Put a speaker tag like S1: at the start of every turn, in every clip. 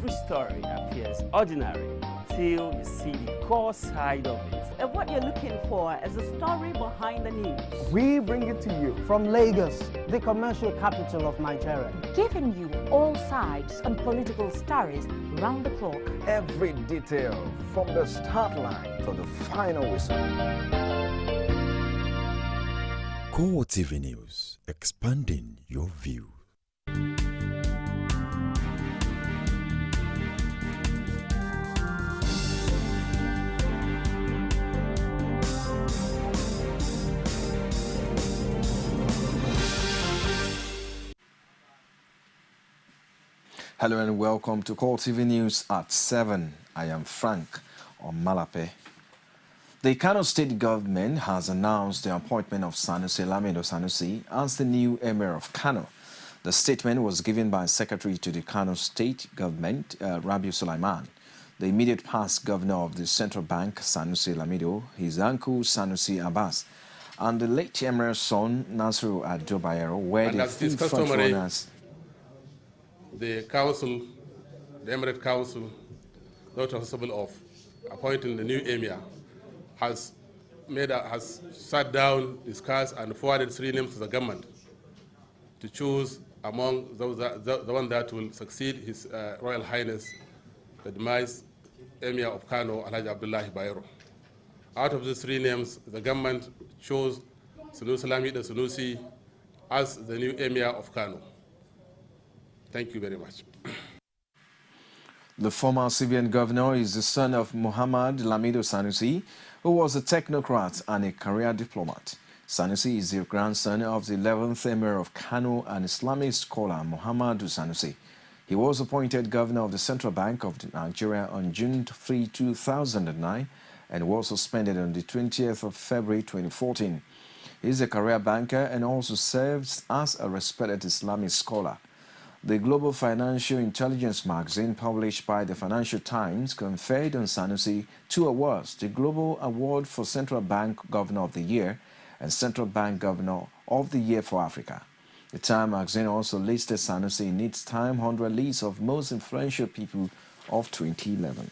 S1: every story appears ordinary till you see the core side of it.
S2: And what you're looking for is a story behind the news.
S3: We bring it to you from Lagos, the commercial capital of Nigeria.
S2: Giving you all sides and political stories round the clock.
S4: Every detail from the start line to the final whistle.
S5: CoreTV News, expanding your view.
S4: Hello and welcome to CoreTV News at 7. I am Frank Omalape. The Kano State government has announced the appointment of Sanusi Lamido Sanusi as the new Emir of Kano. The statement was given by Secretary to the Kano State government, Rabiu Sulaiman. The immediate past governor of the central bank, Sanusi Lamido, his uncle Sanusi Abbas, and the late Emir's son, Nasiru Ado-Bayero, were the three front runners.
S6: The council, the Emirate Council, not responsible of appointing the new emir, has sat down, discussed, and forwarded 3 names to the government to choose among those the one that will succeed His Royal Highness, the demised Emir of Kano, Alhaji Abdullahi Bayero. Out of these 3 names, the government chose Sanusi Lamido Sanusi as the new Emir of Kano. Thank you very much.
S4: The former Syrian governor is the son of Muhammad Lamido Sanusi, who was a technocrat and a career diplomat. Sanusi is the grandson of the 11th Emir of Kano and Islamic scholar Muhammadu Sanusi. He was appointed governor of the Central Bank of Nigeria on June 3, 2009 and was suspended on the 20th of February 2014. He is a career banker and also serves as a respected Islamic scholar. The Global Financial Intelligence magazine published by the Financial Times conferred on Sanusi 2 awards, the Global Award for Central Bank Governor of the Year and Central Bank Governor of the Year for Africa. The Time magazine also listed Sanusi in its Time 100 list of most influential people of 2011.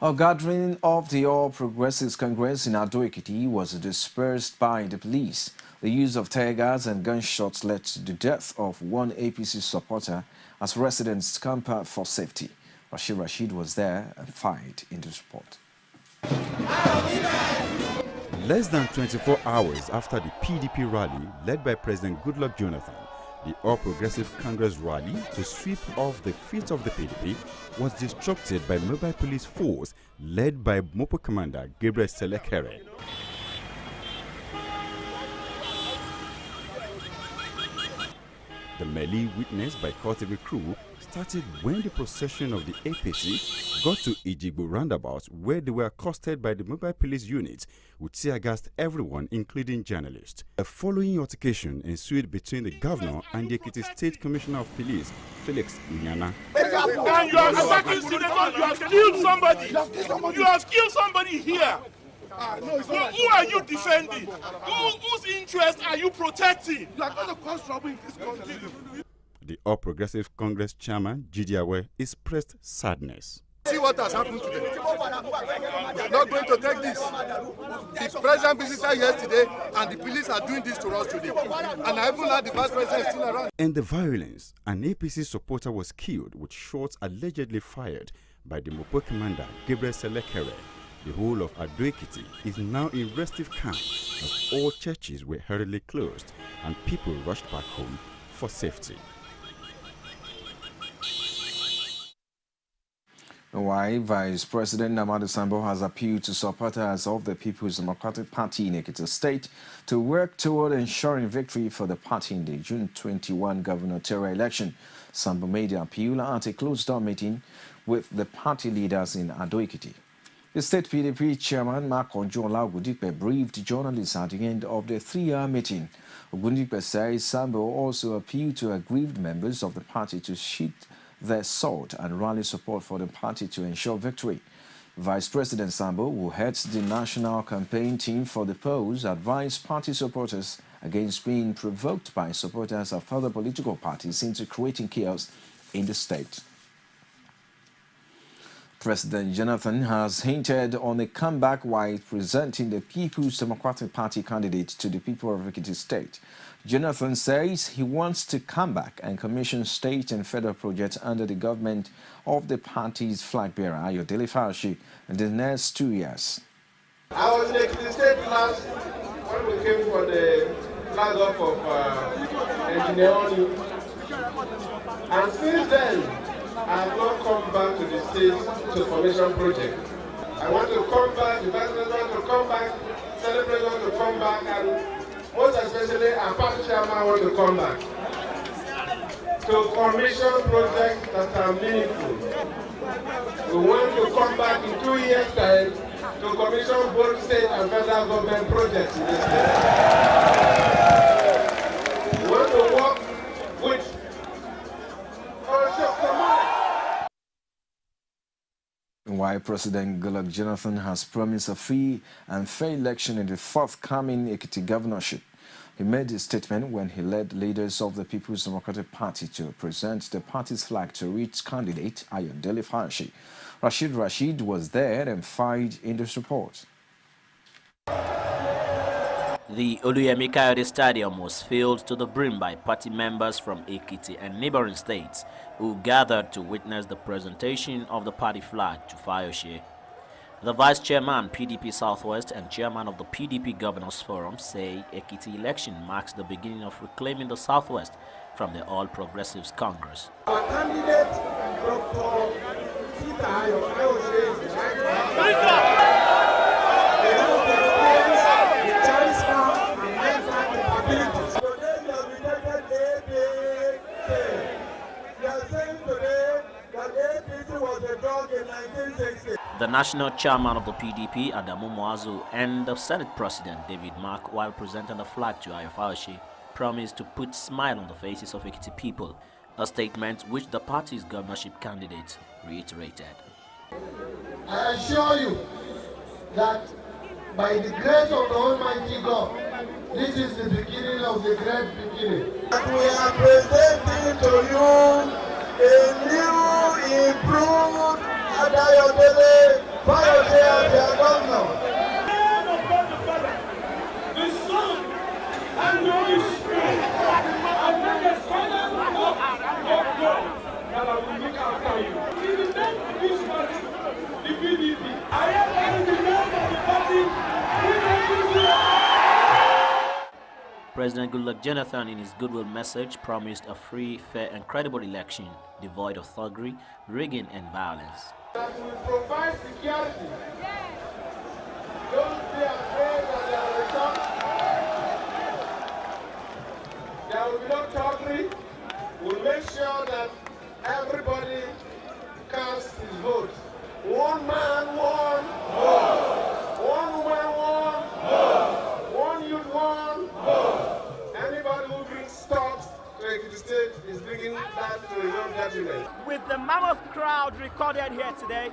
S4: A gathering of the All Progressives Congress in Ado-Ekiti was dispersed by the police. The use of tear gas and gunshots led to the death of one APC supporter as residents scampered for safety. Rashid was there and fired in the report.
S7: Less than 24 hours after the PDP rally led by President Goodluck Jonathan, the All Progressive Congress rally to sweep off the feet of the PDP was disrupted by mobile police force led by Mopo Commander Gabriel Selekere. The melee witnessed by CoreTV crew started when the procession of the APC got to Ijigbo roundabout, where they were accosted by the mobile police unit with tear gassed everyone, including journalists. A following altercation ensued between the governor and the Ekiti State Commissioner of Police, Felix Nyana.
S8: And you are attacking citizens, you have killed somebody. You have killed somebody here. Who are you defending? Whose interest are you protecting? You are going to cause trouble in this country.
S7: The All Progressive Congress chairman, Gideawe, expressed sadness.
S9: See what has happened today. We are not going to take this. The president visited yesterday and the police are doing this to us today. And I even heard the vice president is still around.
S7: In the violence, an APC supporter was killed with shots allegedly fired by the Mopo commander, Gabriel Selekere. The whole of Ado-Ekiti is now in restive camp as all churches were hurriedly closed and people rushed back home for safety.
S4: Meanwhile, Vice President Namadu Sambo has appealed to supporters of the People's Democratic Party in Ekiti State to work toward ensuring victory for the party in the June 21 gubernatorial election. Sambo made the appeal at a closed-door meeting with the party leaders in Ado-Ekiti. The state PDP chairman, Mark Onjola Ogundipe, briefed journalists at the end of the 3-hour meeting. Ogundipe says Sambo also appealed to aggrieved members of the party to sheath their sword and rally support for the party to ensure victory. Vice President Sambo, who heads the national campaign team for the polls, advised party supporters against being provoked by supporters of other political parties into creating chaos in the state. President Jonathan has hinted on a comeback while presenting the People's Democratic Party candidate to the people of Ekiti State. Jonathan says he wants to come back and commission state and federal projects under the government of the party's flag bearer, Ayodele Farashi, in the next 2 years.
S10: I was in Ekiti State last when we came for the flag off of engineering, and since then, I have not come back to the state to formation project. I want to come back, the Vice President want to come back, Senate President want to come back, and most especially our party chairman want to come back to commission projects that are meaningful. We want to come back in 2 years' time to commission both state and federal government projects in the state. We want to work with
S4: While President Goodluck Jonathan has promised a free and fair election in the forthcoming Ekiti governorship, he made his statement when he led leaders of the People's Democratic Party to present the party's flag to its candidate, Ayodele Farashi. Rashid was there and filed in this report.
S11: The Oluyemi Kayode Stadium was filled to the brim by party members from Ekiti and neighboring states who gathered to witness the presentation of the party flag to Fayose. The Vice Chairman, PDP Southwest, and Chairman of the PDP Governors Forum say Ekiti election marks the beginning of reclaiming the Southwest from the All Progressives Congress.
S10: Our candidate, Dr.
S11: The national chairman of the PDP, Adamu Muazu, and the Senate President, David Mark, while presenting the flag to Ayodele, promised to put smile on the faces of Ekiti people, a statement which the party's governorship candidate reiterated.
S10: I assure you that by the grace of the Almighty God, this is the beginning of the great beginning. And we are presenting to you a new, improved Ayodele Fayose as their governor.
S8: The Son and the Holy Spirit, and then the Son of God, that I will look after you. In the name of this party, the PDP, I am in the name of the party.
S11: President Goodluck Jonathan, in his goodwill message, promised a free, fair, and credible election devoid of thuggery, rigging, and violence.
S10: That will provide security. Don't be afraid that there will be no thuggery. We'll make sure that everybody casts his vote. One man, one vote. One woman, one vote. One youth, one vote. Anybody who brings stocks to Ekiti State is bringing that to a young gentleman.
S12: With the mammoth crowd recorded here today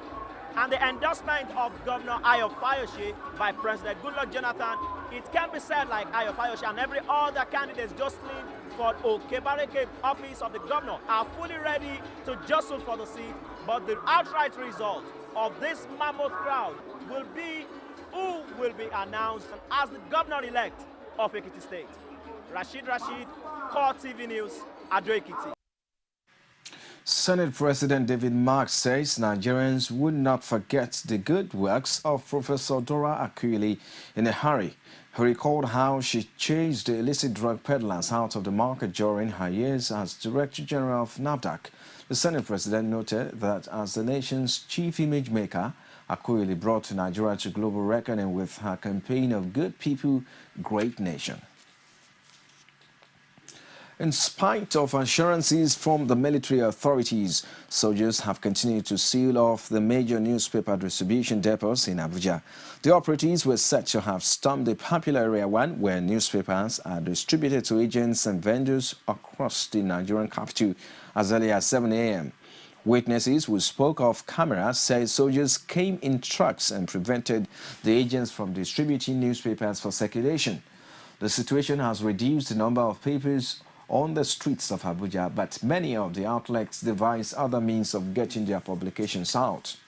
S12: and the endorsement of Governor Ayodele by President Goodluck Jonathan, it can be said like Ayodele and every other candidate jostling for Okebareke office of the governor are fully ready to jostle for the seat, but the outright result of this mammoth crowd will be who will be announced as the governor-elect of Ekiti State. Rashid, CoreTV News, Ado-Ekiti.
S4: Senate President David Mark says Nigerians would not forget the good works of Professor Dora Akunyili in a hurry. He recalled how she chased the illicit drug peddlers out of the market during her years as Director General of NAFDAC. The Senate President noted that as the nation's chief image maker, Akunyili brought Nigeria to global reckoning with her campaign of Good People, Great Nation. In spite of assurances from the military authorities, soldiers have continued to seal off the major newspaper distribution depots in Abuja. The operatives were said to have stormed the popular Area 1, where newspapers are distributed to agents and vendors across the Nigerian capital as early as 7 a.m. Witnesses who spoke off camera said soldiers came in trucks and prevented the agents from distributing newspapers for circulation. The situation has reduced the number of papers on the streets of Abuja, but many of the outlets devise other means of getting their publications out.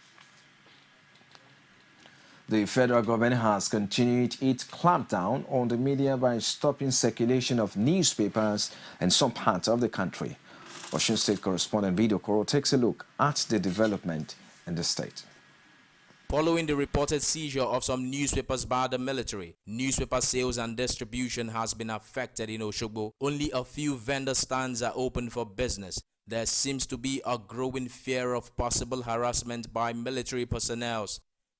S4: The federal government has continued its clampdown on the media by stopping circulation of newspapers in some parts of the country. Osun State correspondent Video Koro takes a look at the development in the state.
S13: Following the reported seizure of some newspapers by the military, newspaper sales and distribution has been affected in Osogbo. Only a few vendor stands are open for business. There seems to be a growing fear of possible harassment by military personnel.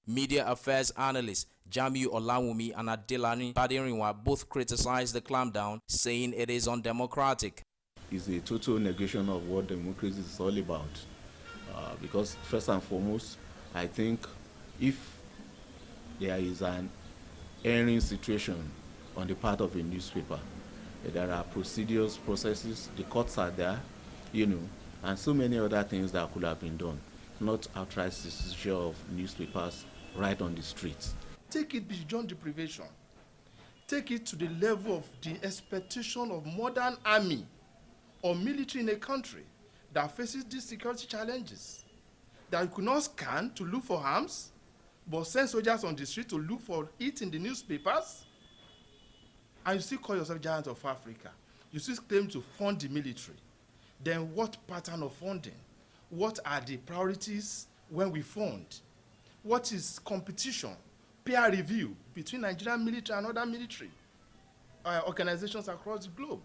S13: Media affairs analysts Jamiu Olawumi and Adelani Badirinwa both criticized the clampdown, saying it is undemocratic.
S14: It's a total negation of what democracy is all about. Because first and foremost, I think if there is an erring situation on the part of a newspaper, there are procedures, processes, the courts are there, and so many other things that could have been done, not outright seizure of newspapers right on the streets.
S8: Take it beyond deprivation. Take it to the level of the expectation of modern army or military in a country that faces these security challenges. That you could not scan to look for arms, but send soldiers on the street to look for it in the newspapers. And you still call yourself giant of Africa. You still claim to fund the military. Then what pattern of funding? What are the priorities when we fund? What is competition, peer review between Nigerian military and other military organizations across the globe?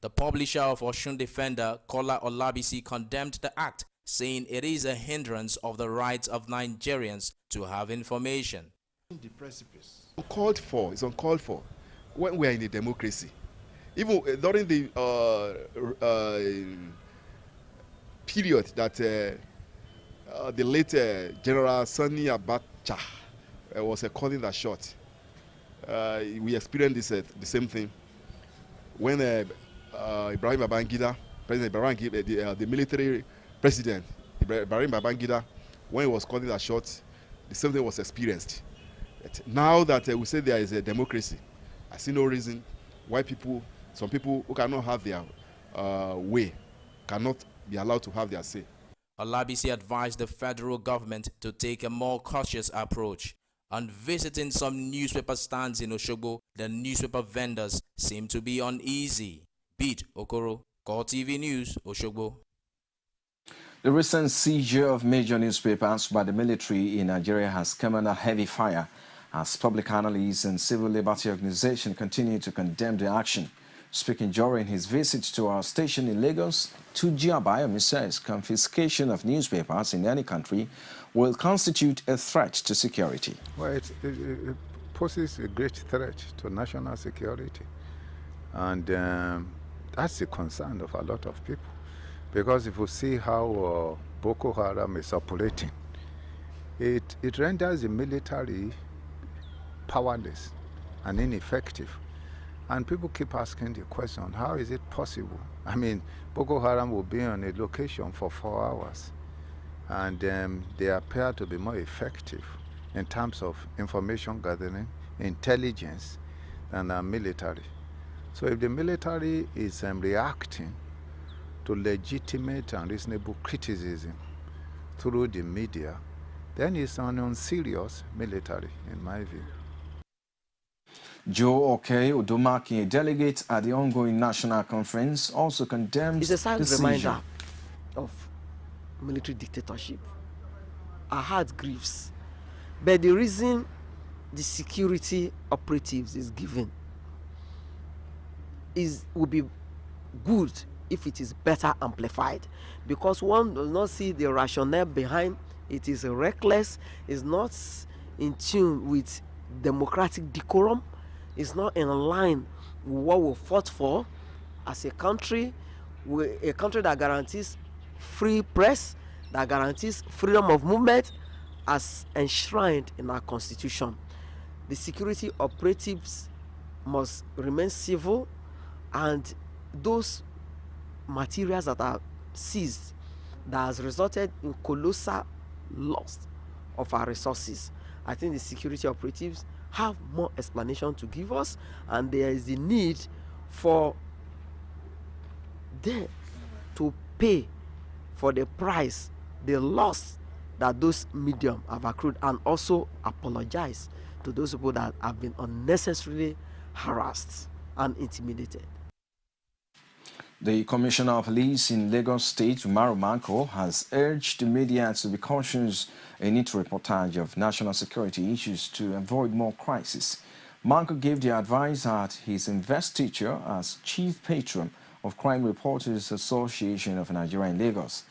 S13: The publisher of Osun Defender, Kola Olabisi, condemned the act, saying it is a hindrance of the rights of Nigerians to have information.
S8: The precipice.
S9: Uncalled for. It's uncalled for when we are in a democracy. Even during the period that the late General Sani Abacha was calling that shot, we experienced this, the same thing when Ibrahim Babangida, President Babangida, the military president Ibrahim Babangida, when he was calling that shot, the same thing was experienced. But now that we say there is a democracy, I see no reason why some people who cannot have their way, cannot be allowed to have their say.
S13: Olabisi advised the federal government to take a more cautious approach. On visiting some newspaper stands in Osogbo, the newspaper vendors seem to be uneasy. Beat Okoro, CoreTV News, Osogbo.
S4: The recent seizure of major newspapers by the military in Nigeria has come under heavy fire as public analysts and civil liberty organizations continue to condemn the action. Speaking during his visit to our station in Lagos, Tuji Abayomi says confiscation of newspapers in any country will constitute a threat to security.
S15: Well, it poses a great threat to national security. And that's the concern of a lot of people. Because if you see how Boko Haram is operating, it renders the military powerless and ineffective. And people keep asking the question, how is it possible? I mean, Boko Haram will be on a location for 4 hours, and they appear to be more effective in terms of information gathering, intelligence, than our military. So if the military is reacting to legitimate and reasonable criticism through the media, then it's an unserious military, in my view.
S4: Joe Oke-Udomaki, a delegate at the ongoing national conference, also condemns
S16: it's a sad
S4: the
S16: reminder
S4: seizure
S16: of military dictatorship. Our heart grieves. But the reason the security operatives is given will be good if it is better amplified, because one does not see the rationale behind it. Is reckless, is not in tune with democratic decorum, is not in line with what we fought for as a country that guarantees free press, that guarantees freedom of movement as enshrined in our constitution. The security operatives must remain civil, and those materials that are seized that has resulted in colossal loss of our resources. I think the security operatives have more explanation to give us, and there is the need for them to pay for the price, the loss that those medium have accrued, and also apologize to those people that have been unnecessarily harassed and intimidated.
S4: The Commissioner of Police in Lagos State, Umaru Manko, has urged the media to be cautious in its reportage of national security issues to avoid more crises. Manko gave the advice at his investiture as Chief Patron of Crime Reporters Association of Nigeria in Lagos.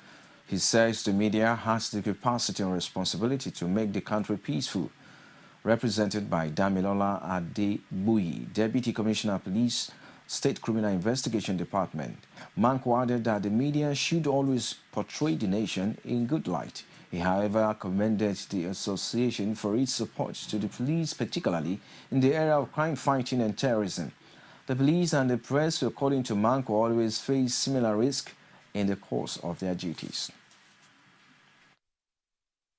S4: He says the media has the capacity and responsibility to make the country peaceful. Represented by Damilola Adebuyi, Deputy Commissioner of Police, State Criminal Investigation Department, Manko added that the media should always portray the nation in good light. He, however, commended the association for its support to the police, particularly in the area of crime fighting and terrorism. The police and the press, according to Manko, always face similar risk in the course of their duties.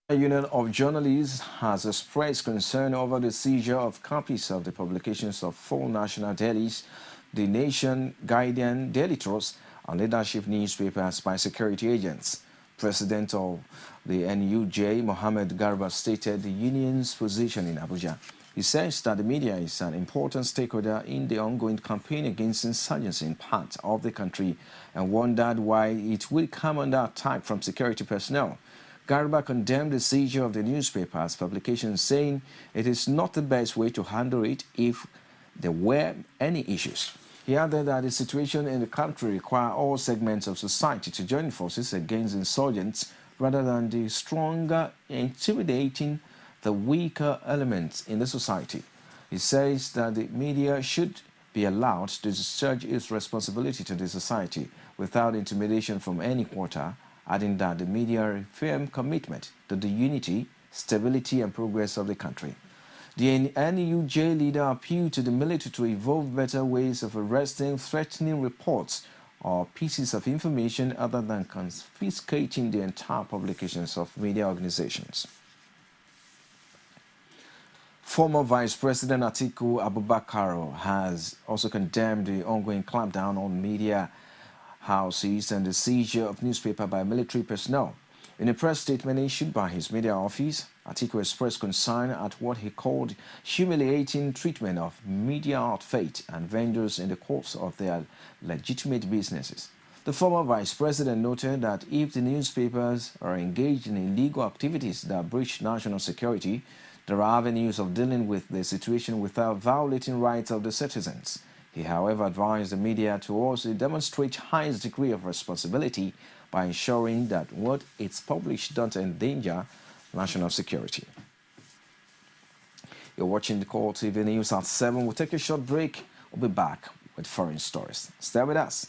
S4: The Union of Journalists has expressed concern over the seizure of copies of the publications of 4 national dailies, The Nation, Guardian, Daily Trust, and leadership newspapers by security agents. President of the NUJ, Mohammed Garba, stated the union's position in Abuja. He says that the media is an important stakeholder in the ongoing campaign against insurgency in parts of the country and wondered why it will come under attack from security personnel. Garba condemned the seizure of the newspaper's publication, saying it is not the best way to handle it if there were any issues. He added that the situation in the country requires all segments of society to join forces against insurgents rather than the stronger intimidating the weaker elements in the society. He says that the media should be allowed to discharge its responsibility to the society without intimidation from any quarter, adding that the media are a firm commitment to the unity, stability and progress of the country. The NUJ leader appealed to the military to evolve better ways of arresting threatening reports or pieces of information other than confiscating the entire publications of media organizations. Former Vice President Atiku Abubakar has also condemned the ongoing clampdown on media houses and the seizure of newspaper by military personnel. In a press statement issued by his media office, Atiku expressed concern at what he called humiliating treatment of media outfit and vendors in the course of their legitimate businesses. The former vice president noted that if the newspapers are engaged in illegal activities that breach national security, there are avenues of dealing with the situation without violating rights of the citizens. He, however, advised the media to also demonstrate highest degree of responsibility by ensuring that what it's published don't endanger national security. You're watching the CoreTV News at 7. We'll take a short break. We'll be back with foreign stories. Stay with us.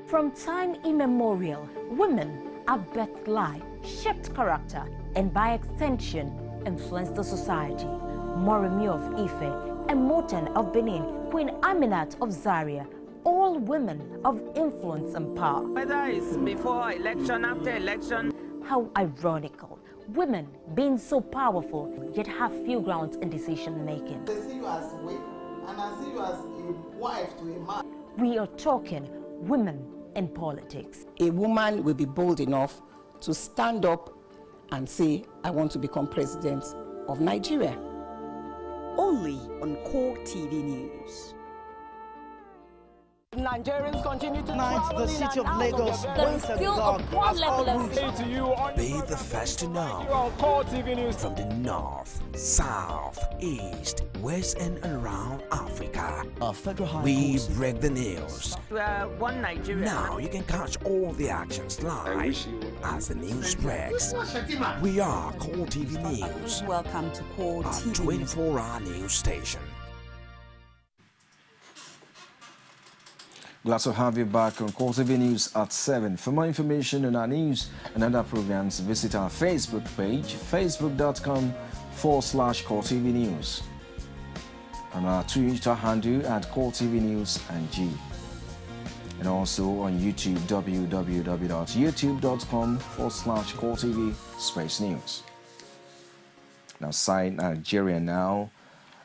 S2: From time immemorial, women have birthed life, shaped character, and by extension, influenced the society. Moremi of Ife, Emoten of Benin, Queen Aminat of Zaria, all women of influence and power.
S17: Whether it's before election, after election.
S2: How ironical. Women being so powerful, yet have few grounds in decision making.
S18: They see you as a wife, and I see you as a wife to a man.
S2: We are talking women in politics.
S19: A woman will be bold enough to stand up and say, I want to become president of Nigeria.
S20: Only on CoreTV News.
S3: Nigerians continue to travel the city of Lagos once
S5: Be the first to know from the north, south, east, west and around Africa. We break the news.
S17: One Nigeria.
S5: Now you can catch all the actions live as the news breaks. We are CoreTV News.
S20: Welcome to CoreTV.
S5: A 24-hour news station.
S4: Glad to have you back on CoreTV News at 7. For more information on our news and other programs, visit our Facebook page, facebook.com/CoreTV News, and our Twitter handle at CoreTV News NG, and also on YouTube, www.youtube.com/CoreTV News. Now, side Nigeria now.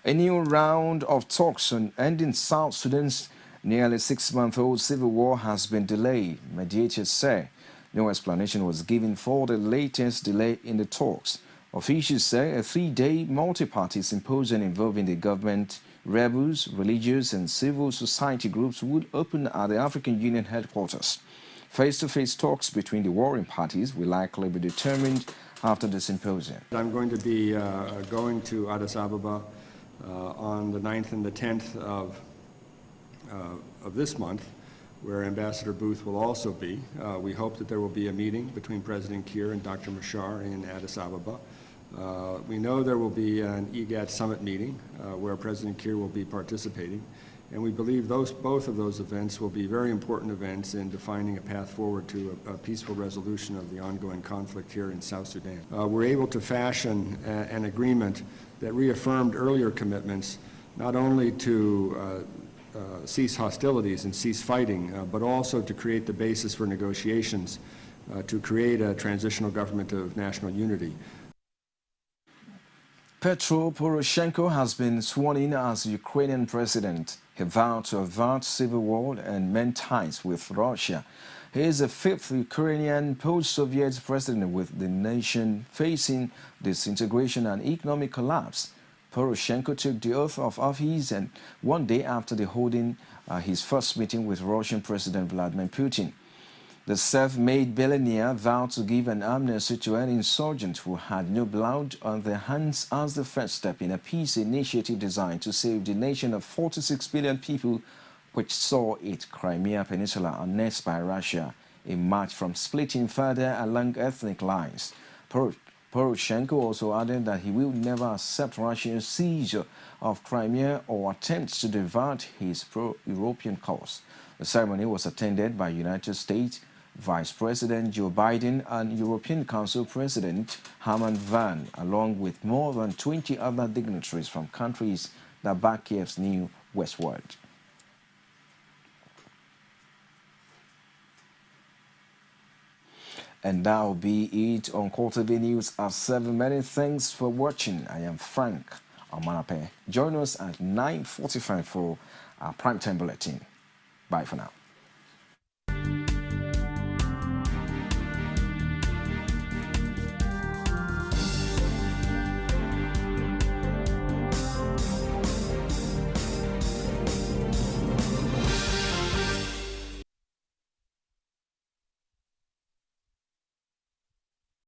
S4: A new round of talks on ending South Sudan's nearly 6-month-old civil war has been delayed, mediators say. No explanation was given for the latest delay in the talks. Officials say a 3-day multi-party symposium involving the government, rebels, religious and civil society groups would open at the African Union headquarters. Face-to-face talks between the warring parties will likely be determined after the symposium.
S21: I'm going to be going to Addis Ababa on the 9th and the 10th of this month, where Ambassador Booth will also be. We hope that there will be a meeting between President Kiir and Dr. Machar in Addis Ababa. We know there will be an IGAD summit meeting where President Kiir will be participating, and we believe both of those events will be very important events in defining a path forward to a peaceful resolution of the ongoing conflict here in South Sudan. We're able to fashion an agreement that reaffirmed earlier commitments, not only to cease hostilities and cease fighting, but also to create the basis for negotiations to create a transitional government of national unity.
S4: Petro Poroshenko has been sworn in as Ukrainian president. He vowed to avert civil war and mend ties with Russia. He is the 5th Ukrainian post-Soviet president, with the nation facing disintegration and economic collapse. Poroshenko took the oath of office and one day after the holding his first meeting with Russian President Vladimir Putin. The self-made billionaire vowed to give an amnesty to any insurgent who had no blood on their hands as the first step in a peace initiative designed to save the nation of 46 billion people, which saw its Crimea Peninsula annexed by Russia in March from splitting further along ethnic lines. Poroshenko also added that he will never accept Russia's seizure of Crimea or attempts to divert his pro-European cause. The ceremony was attended by United States Vice President Joe Biden and European Council President Herman Van, along with more than 20 other dignitaries from countries that back Kiev's new westward. And that will be it on CoreTV News at 7. Many thanks for watching. I am Frank Amanape. Join us at 9:45 for our primetime bulletin. Bye for now.